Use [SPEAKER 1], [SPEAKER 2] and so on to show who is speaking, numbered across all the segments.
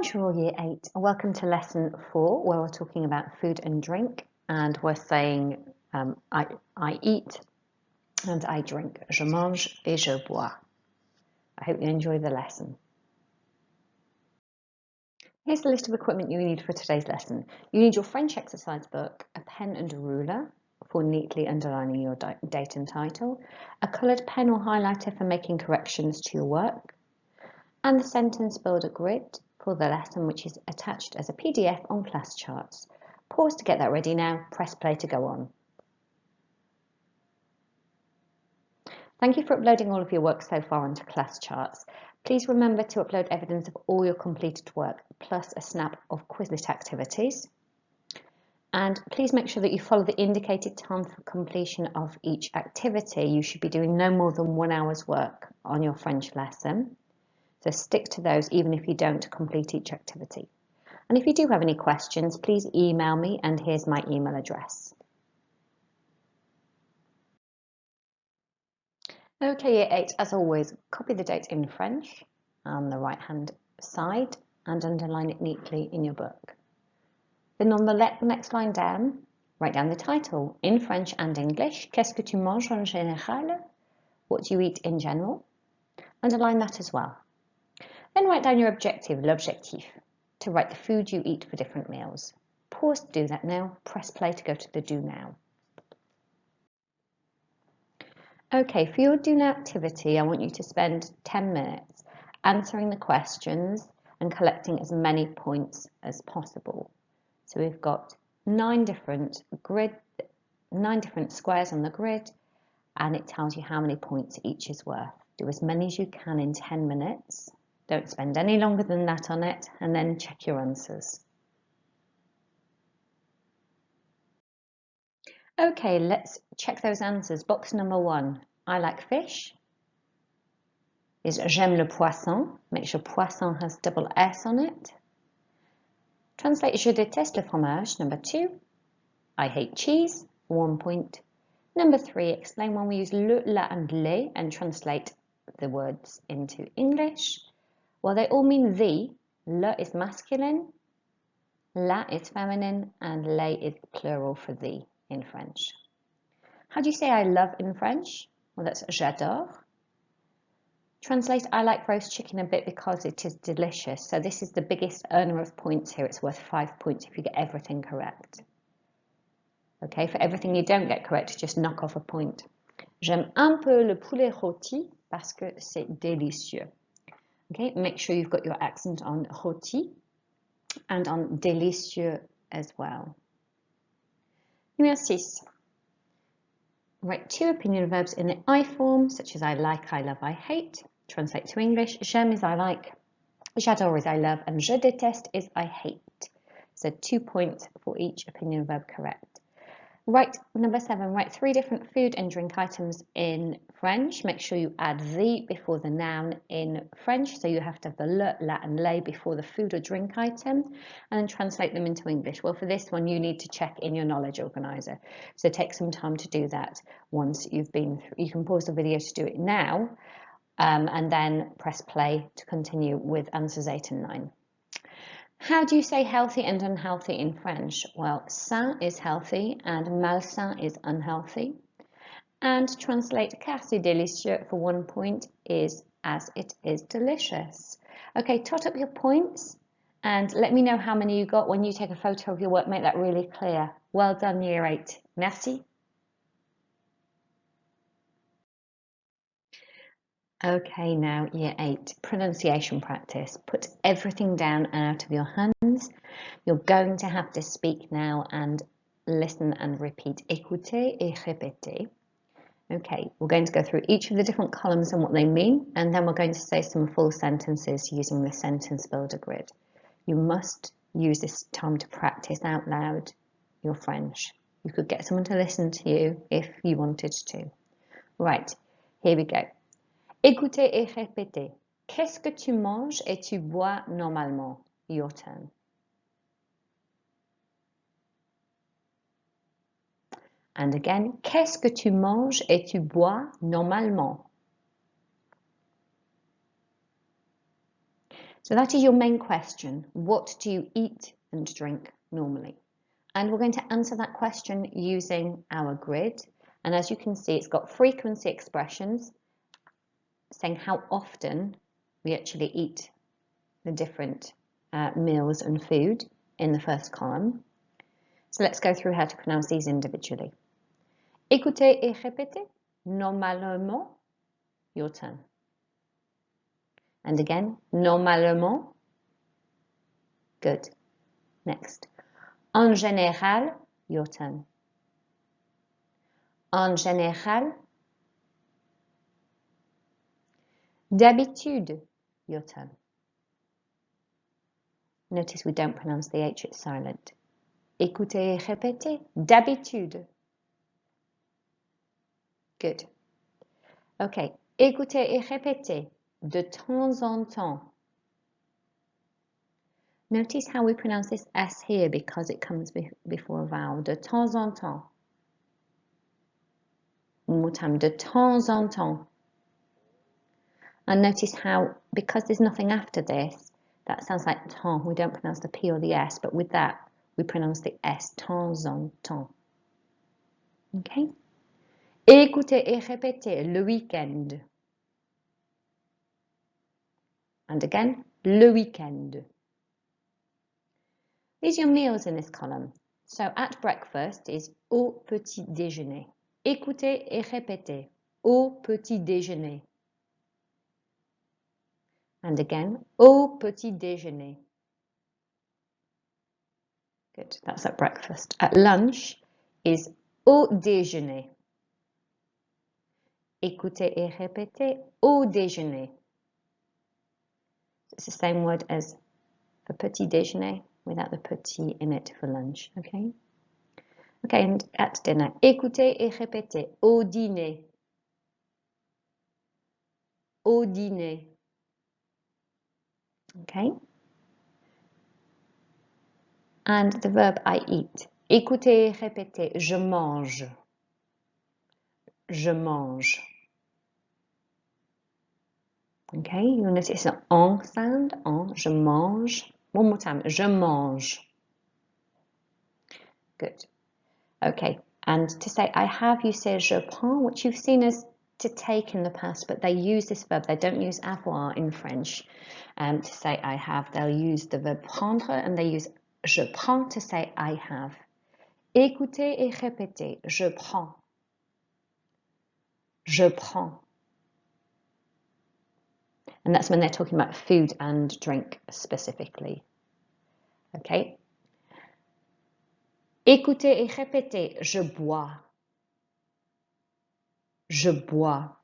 [SPEAKER 1] Bonjour Year 8, welcome to lesson 4 where we're talking about food and drink, and we're saying I eat and I drink. Je mange et je bois. I hope you enjoy the lesson. Here's the list of equipment you need for today's lesson. You need your French exercise book, a pen and a ruler for neatly underlining your date and title, a coloured pen or highlighter for making corrections to your work, and the sentence builder grid for the lesson, which is attached as a PDF on class charts. Pause to get that ready now, press play to go on. Thank you for uploading all of your work so far onto class charts. Please remember to upload evidence of all your completed work, plus a snap of Quizlet activities. And please make sure that you follow the indicated time for completion of each activity. You should be doing no more than 1 hour's work on your French lesson. So stick to those even if you don't complete each activity. And if you do have any questions, please email me, and here's my email address. Okay, Year 8, as always, copy the date in French on the right hand side and underline it neatly in your book. Then on the next line down, write down the title in French and English. Qu'est-ce que tu manges en général? What do you eat in general? Underline that as well. Then write down your objective, l'objectif, to write the food you eat for different meals. Pause to do that now, press play to go to the do now. Okay, for your do now activity, I want you to spend 10 minutes answering the questions and collecting as many points as possible. So we've got 9 different squares on the grid, and it tells you how many points each is worth. Do as many as you can in 10 minutes. Don't spend any longer than that on it, and then check your answers. Okay, let's check those answers. Box number 1, I like fish, is j'aime le poisson. Make sure poisson has double S on it. Translate je déteste le fromage. Number 2, I hate cheese. 1 point. Number 3, explain when we use le, la and les and translate the words into English. Well, they all mean the. Le is masculine, la is feminine, and les is plural for the in French. How do you say I love in French? Well, that's j'adore. Translate I like roast chicken a bit because it is delicious. So this is the biggest earner of points here. It's worth 5 points if you get everything correct. Okay, for everything you don't get correct, just knock off a point. J'aime un peu le poulet rôti parce que c'est délicieux. Okay, make sure you've got your accent on rôti and on délicieux as well. Numéro 6. Write 2 opinion verbs in the I form, such as I like, I love, I hate. Translate to English. J'aime is I like, j'adore is I love, and je déteste is I hate. So 2 points for each opinion verb correct. Number 7, write 3 different food and drink items in French. Make sure you add the before the noun in French, so you have to have the le, la and les before the food or drink item, and then translate them into English. Well, for this one, you need to check in your knowledge organizer. So take some time to do that once you've been through. You can pause the video to do it now, and then press play to continue with answers 8 and 9. How do you say healthy and unhealthy in French? Well, sain is healthy and malsain is unhealthy. And translate car c'est délicieux for 1 point is as it is delicious. Okay, tot up your points and let me know how many you got when you take a photo of your work. Make that really clear. Well done, Year 8. Merci. Okay, now Year 8, pronunciation practice. Put everything down out of your hands. You're going to have to speak now and listen and repeat. Écoutez et répétez. Okay, we're going to go through each of the different columns and what they mean, and then we're going to say some full sentences using the sentence builder grid. You must use this time to practice out loud your French. You could get someone to listen to you if you wanted to. Right, here we go. Écoutez et répétez. Qu'est-ce que tu manges et tu bois normalement? Your turn. And again, qu'est-ce que tu manges et tu bois normalement? So that is your main question. What do you eat and drink normally? And we're going to answer that question using our grid. And as you can see, it's got frequency expressions saying how often we actually eat the different meals and food in the first column. So let's go through how to pronounce these individually. Écoutez et répétez. Normalement, your turn. And again, normalement. Good. Next. En général, your turn. En général. D'habitude, your turn. Notice we don't pronounce the H, it's silent. Écoutez et répétez. D'habitude. Good. Okay. Écoutez et répétez. De temps en temps. Notice how we pronounce this S here because it comes before a vowel. De temps en temps. One more time. De temps en temps. And notice how, because there's nothing after this, that sounds like temps. We don't pronounce the P or the S, but with that, we pronounce the S. Temps en temps. Okay? Écoutez et répétez le week-end. And again, le week-end. These are your meals in this column. So at breakfast is au petit déjeuner. Écoutez et répétez. Au petit déjeuner. And again, au petit déjeuner. Good, that's at breakfast. At lunch is au déjeuner. Écoutez et répétez au déjeuner. It's the same word as for petit déjeuner without the petit in it for lunch, okay? Okay, and at dinner, écoutez et répétez au dîner. Au dîner. Okay? And the verb I eat. Écoutez et répétez, je mange. Je mange. Okay, you'll notice it's an en sound, en, je mange. One more time, je mange. Good. Okay, and to say I have, you say je prends, which you've seen as to take in the past, but they use this verb. They don't use avoir in French to say I have. They'll use the verb prendre and they use je prends to say I have. Écoutez et répétez, je prends. Je prends. And that's when they're talking about food and drink specifically. Okay. Écoutez et répétez, je bois. Je bois.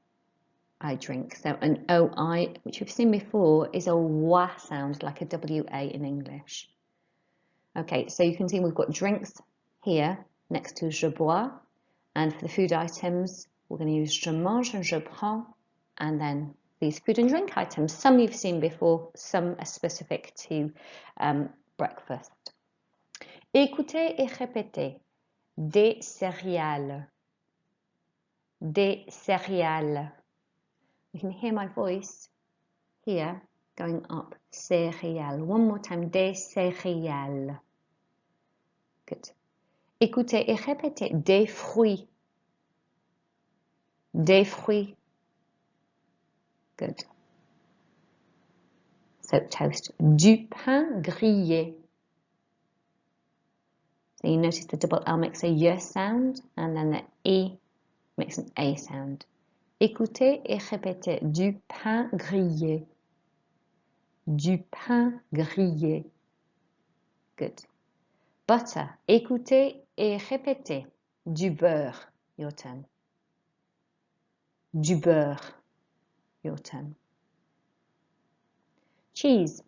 [SPEAKER 1] I drink. So an OI, which we've seen before, is a wa sound, like a WA in English. Okay, so you can see we've got drinks here next to je bois. And for the food items, we're going to use je mange and je prends. And then these food and drink items, some you've seen before, some are specific to breakfast. Écoutez et répétez. Des céréales. Des céréales. You can hear my voice here going up. Céréales. One more time. Des céréales. Good. Écoutez et répétez. Des fruits. Des fruits. Good. So toast. Du pain grillé. So you notice the double L makes a Y sound and then the E makes an A sound. Écoutez et répétez. Du pain grillé. Du pain grillé. Good. Butter. Écoutez et répétez. Du beurre. Your turn. Du beurre. Your turn. Cheese.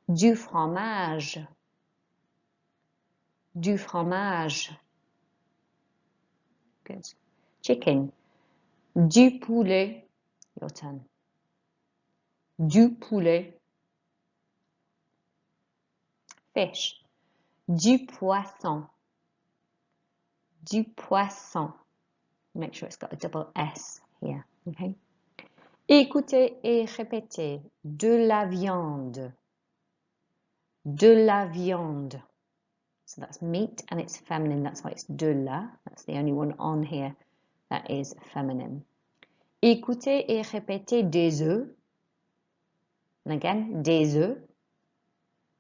[SPEAKER 1] Du fromage. Du fromage. Good. Chicken. Du poulet. Your turn. Du poulet. Fish. Du poisson. Du poisson. Make sure it's got a double S here. Okay. Écoutez et répétez. De la viande. De la viande. So that's meat and it's feminine. That's why it's de la. That's the only one on here that is feminine. Écoutez et répétez des œufs. And again, des œufs.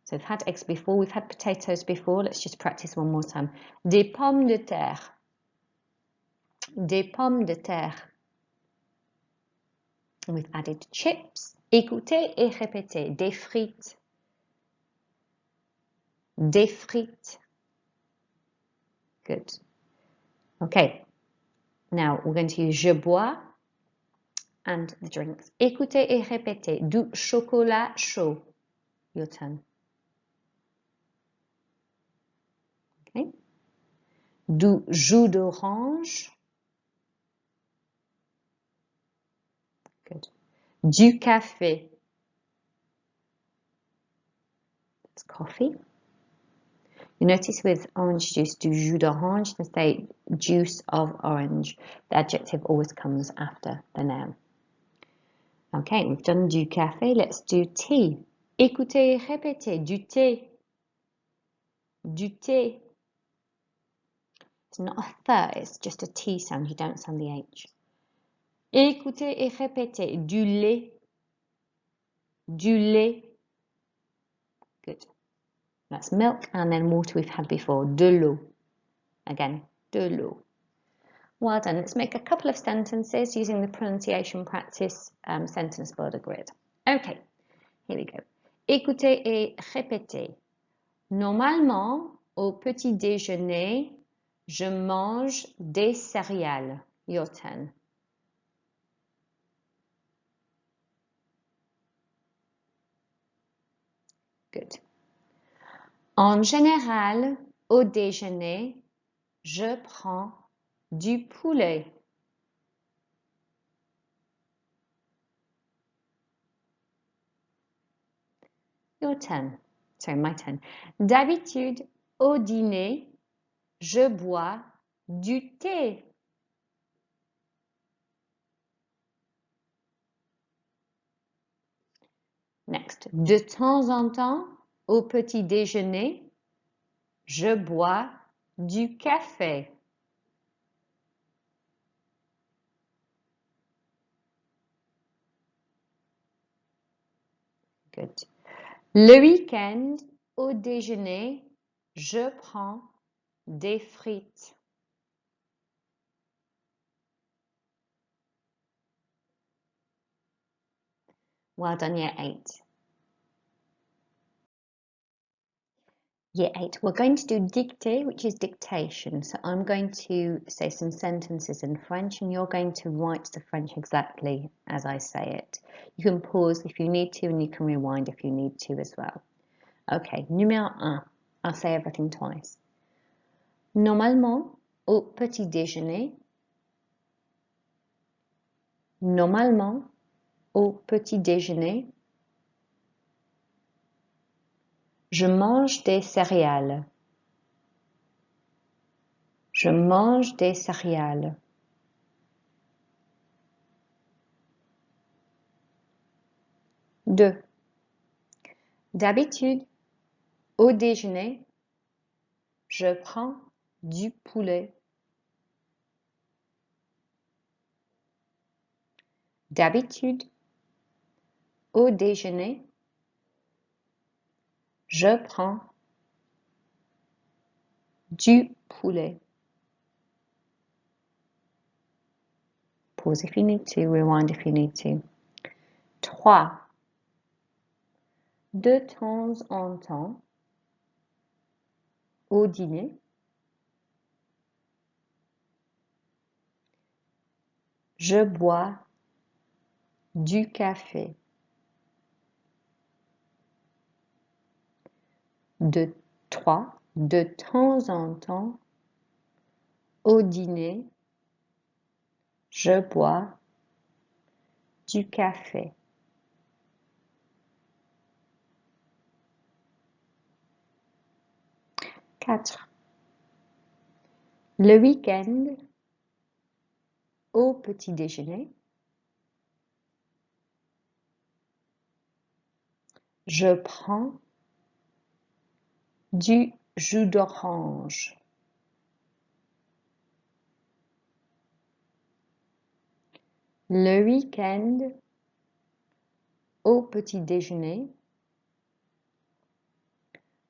[SPEAKER 1] So we've had eggs before, we've had potatoes before. Let's just practice one more time. Des pommes de terre. Des pommes de terre. And we've added chips. Écoutez et répétez. Des frites. Des frites. Good. Okay. Now we're going to use je bois and the drinks. Écoutez et répétez. Du chocolat chaud. Your turn. Okay. Du jus d'orange. Good. Du café. That's coffee. You notice with orange juice, du jus d'orange, they say juice of orange. The adjective always comes after the noun. Okay, we've done du café. Let's do tea. Écoutez et répétez. Du thé. Du thé. It's not a th, it's just a T sound. You don't sound the H. Écoutez et répétez. Du lait. Du lait. Good. That's milk and then water we've had before. De l'eau. Again, de l'eau. Well done. Let's make a couple of sentences using the pronunciation practice sentence builder grid. Okay, here we go. Écoutez et répétez. Normalement, au petit déjeuner, je mange des céréales. Your turn. Good. En général, au déjeuner, je prends du poulet. Your turn. Sorry, my turn. D'habitude, au dîner, je bois du thé. Next. De temps en temps, au petit déjeuner, je bois du café. Good. Le week-end, au déjeuner, je prends des frites. Well done, Year 8. Year 8, we're going to do dictée, which is dictation. So I'm going to say some sentences in French and you're going to write the French exactly as I say it. You can pause if you need to and you can rewind if you need to as well. Okay, numéro 1. I'll say everything twice. Normalement, au petit déjeuner. Normalement, au petit déjeuner. Je mange des céréales. Je mange des céréales. 2. D'habitude, au déjeuner, je prends du poulet. D'habitude, au déjeuner, je prends du poulet. Pause if you need to, rewind if you need to. 3. De temps en temps, au dîner, je bois du café. 3. De temps en temps, au dîner, je bois du café. 4. Le week-end, au petit déjeuner, je prends du jus d'orange. Le week-end, au petit déjeuner,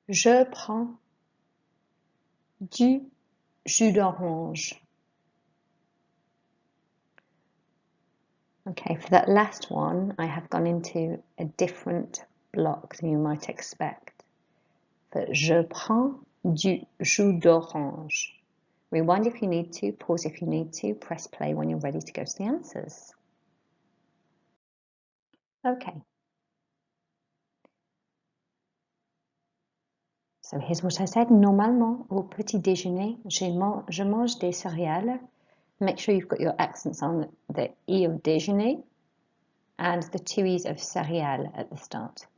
[SPEAKER 1] je prends du jus d'orange. Okay, for that last one, I have gone into a different block than you might expect. But je prends du jus d'orange. Rewind if you need to, pause if you need to, press play when you're ready to go to the answers. Okay. So here's what I said. Normalement, au petit déjeuner, je mange des céréales. Make sure you've got your accents on the E of déjeuner and the two E's of céréales at the start.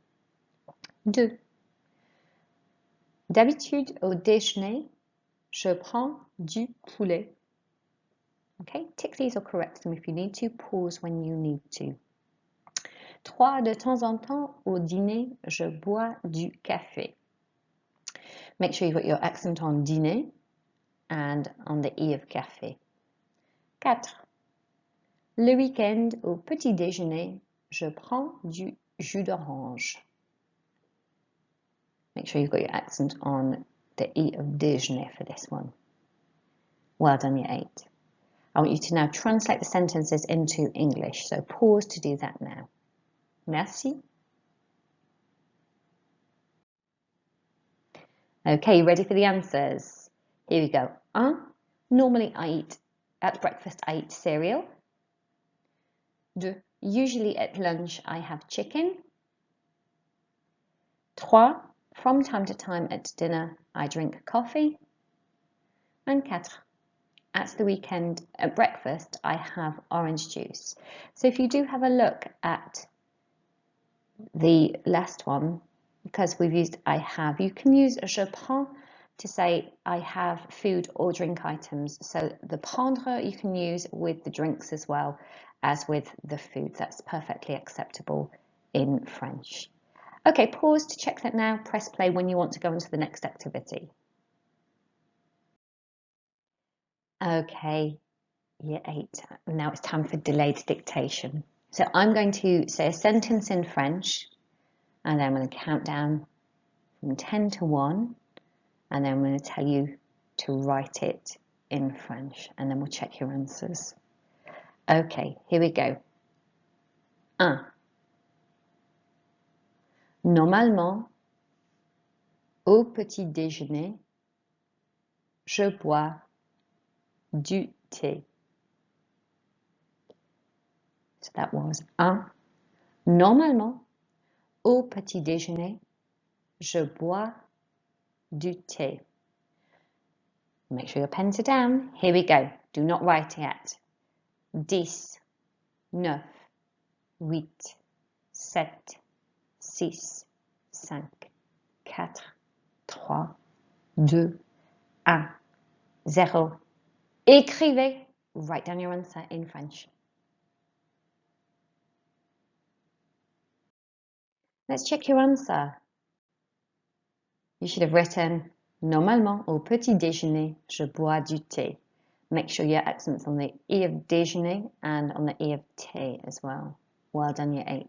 [SPEAKER 1] 2. D'habitude, au déjeuner, je prends du poulet. Okay, tick these or correct them if you need to. Pause when you need to. 3. De temps en temps, au dîner, je bois du café. Make sure you've got your accent on dîner and on the E of café. 4. Le week-end, au petit déjeuner, je prends du jus d'orange. Make sure you've got your accent on the E of déjeuner for this one. Well done, year 8. I want you to now translate the sentences into English, so pause to do that now. Merci. Okay, ready for the answers? Here we go. 1. Normally at breakfast I eat cereal. 2. Usually at lunch I have chicken. 3. From time to time at dinner I drink coffee. And 4. At the weekend at breakfast I have orange juice. So if you do have a look at the last one, because we've used I have, you can use je prends to say I have food or drink items. So the prendre you can use with the drinks as well as with the food. That's perfectly acceptable in French. Okay, pause to check that now. Press play when you want to go into the next activity. Okay, year 8. Now it's time for delayed dictation. So I'm going to say a sentence in French and then I'm going to count down from 10 to 1 and then I'm going to tell you to write it in French and then we'll check your answers. Okay, here we go. 1. Normalement, au petit déjeuner, je bois du thé. So that was 1. Normalement, au petit déjeuner, je bois du thé. Make sure your pens are down. Here we go. Do not write yet. 10, 9, 8, 7, 6, 5, 4, 3, 2, 1, 0. Écrivez. Write down your answer in French. Let's check your answer. You should have written, normalement, au petit déjeuner, je bois du thé. Make sure your accent's on the E of déjeuner and on the E of thé as well. Well done, year 8.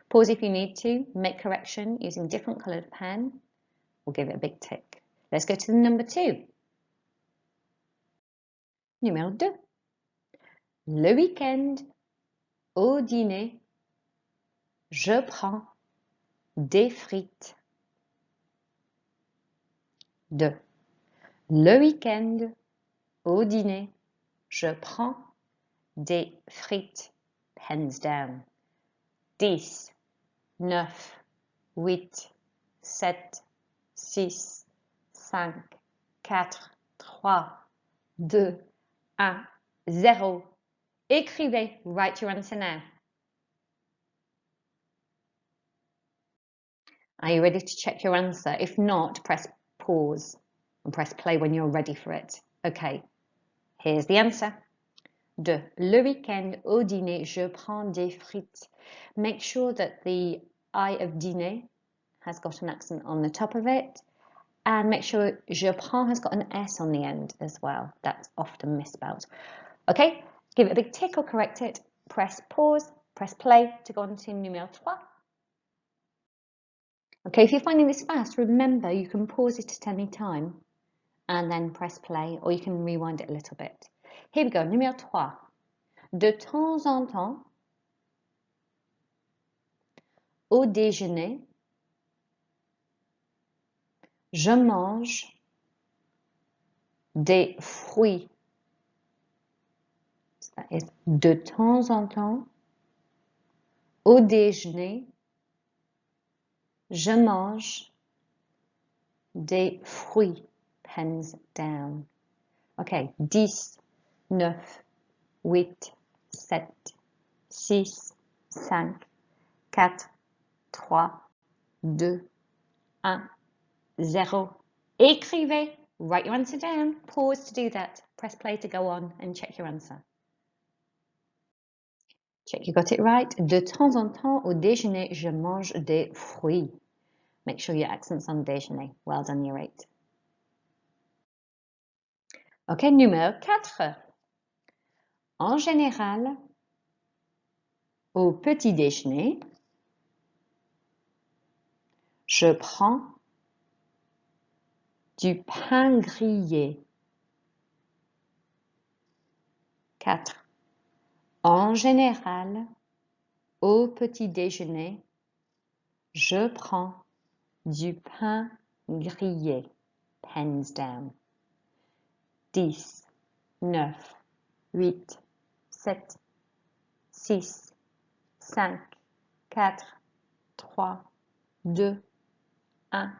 [SPEAKER 1] Pause if you need to. Make correction using different coloured pen. We'll give it a big tick. Let's go to the number 2. Numéro 2. Le week-end, au dîner, je prends des frites. 2. Le week-end, au dîner, je prends des frites. Pens down. 10, 9, 8, 7, 6, 5, 4, 3, 2, 1, 0. Écrivez. Write your answer now. Are you ready to check your answer? If not, press pause and press play when you're ready for it. Okay, here's the answer. 2. Le week-end, au dîner, je prends des frites. Make sure that the I of dîner has got an accent on the top of it and make sure je prends has got an S on the end as well. That's often misspelled. Okay, give it a big tick or correct it. Press pause, press play to go on to numéro 3. Okay, if you're finding this fast, remember you can pause it at any time and then press play, or you can rewind it a little bit. Here we go, numéro 3. De temps en temps, au déjeuner, je mange des fruits. So that is de temps en temps, au déjeuner, je mange des fruits. Pens down. Okay, 10, 9, 8, 7, 6, 5, 4, 3, 2, 1, 0. Écrivez. Write your answer down. Pause to do that. Press play to go on and check your answer. Check you got it right. De temps en temps, au déjeuner, je mange des fruits. Make sure your accent's on déjeuner. Well done, year 8. Ok, numéro 4. En général, au petit déjeuner, je prends du pain grillé. 4. En général, au petit déjeuner, je prends du pain grillé. Pens down. 10, 9, 8, 7, 6, 5, 4, 3, 2, 1,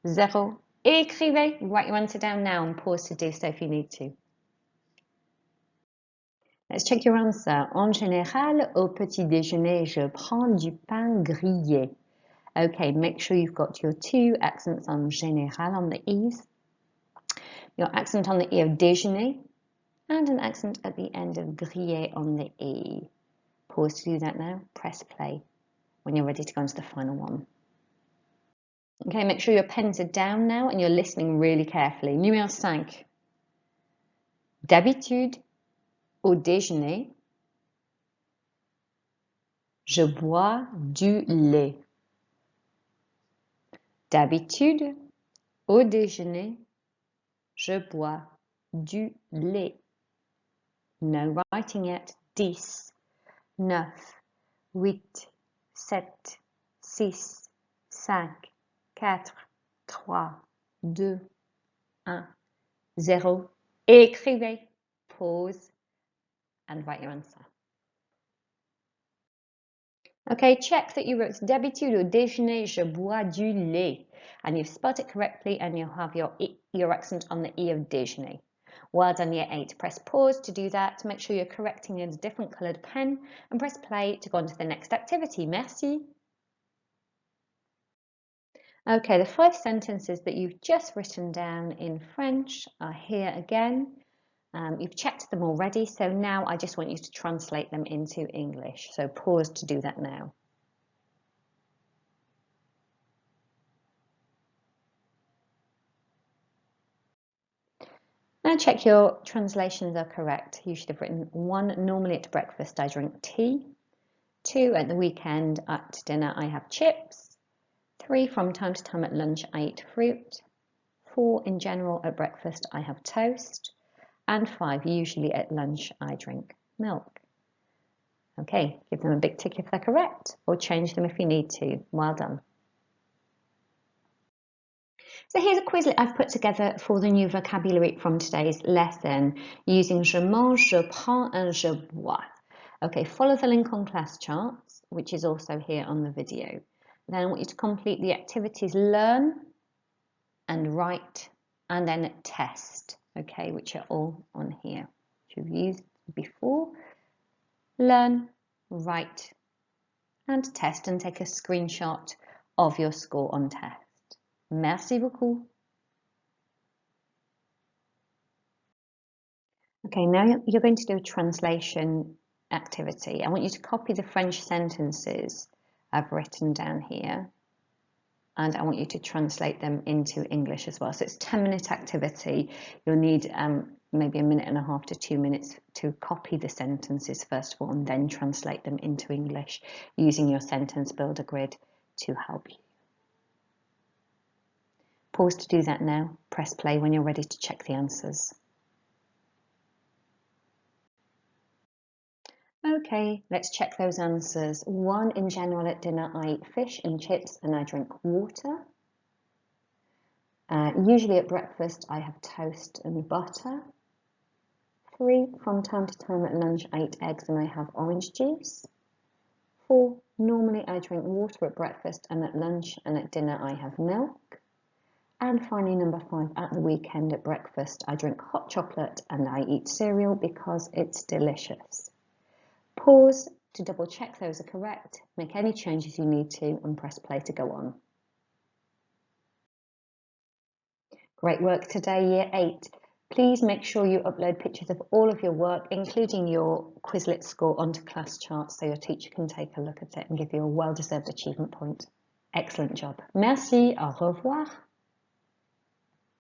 [SPEAKER 1] 0. Écrivez. Write your answer down now and pause to do so if you need to. Let's check your answer. En général, au petit déjeuner, je prends du pain grillé. Okay, make sure you've got your 2 accents on général on the E's, your accent on the E of déjeuner, and an accent at the end of grillé on the E. Pause to do that now. Press play when you're ready to go on to the final one. Okay, make sure your pens are down now and you're listening really carefully. Numéro 5. D'habitude, au déjeuner, je bois du lait. D'habitude, au déjeuner, je bois du lait. No writing yet. 10, 9, 8, 7, 6, 5, 4, 3, 2, 1, 0. Écrivez. Pause and write your answer. Okay, check that you wrote d'habitude au déjeuner, je bois du lait. And you've spelled it correctly and you'll have your accent on the E of déjeuner. Well done, year 8. Press pause to do that. Make sure you're correcting in a different coloured pen and press play to go on to the next activity. Merci. Okay, the 5 sentences that you've just written down in French are here again. You've checked them already, so now I just want you to translate them into English. So pause to do that now. Now check your translations are correct. You should have written 1, normally at breakfast I drink tea. 2, at the weekend at dinner I have chips. 3, from time to time at lunch I eat fruit. 4, in general at breakfast I have toast. And 5, usually at lunch I drink milk. Okay, give them a big tick if they're correct, or change them if you need to. Well done. So here's a Quizlet I've put together for the new vocabulary from today's lesson using je mange, je prends and je bois. Okay, follow the link on class charts, which is also here on the video. Then I want you to complete the activities learn and write and then test, okay, which are all on here, which you've used before. Learn, write and test and take a screenshot of your score on test. Merci beaucoup. Okay, now you're going to do a translation activity. I want you to copy the French sentences I've written down here and I want you to translate them into English as well. So it's a 10-minute activity. You'll need maybe a minute and a half to 2 minutes to copy the sentences first of all, and then translate them into English using your sentence builder grid to help you. Pause to do that now. Press play when you're ready to check the answers. Okay, let's check those answers. 1, in general at dinner I eat fish and chips and I drink water. Usually at breakfast I have toast and butter. 3, from time to time at lunch I eat eggs and I have orange juice. 4, normally I drink water at breakfast and at lunch, and at dinner I have milk. And finally, number 5, at the weekend at breakfast I drink hot chocolate and I eat cereal because it's delicious. Pause to double check those are correct, make any changes you need to, and press play to go on. Great work today, Year 8. Please make sure you upload pictures of all of your work, including your Quizlet score, onto class charts so your teacher can take a look at it and give you a well-deserved achievement point. Excellent job. Merci, au revoir.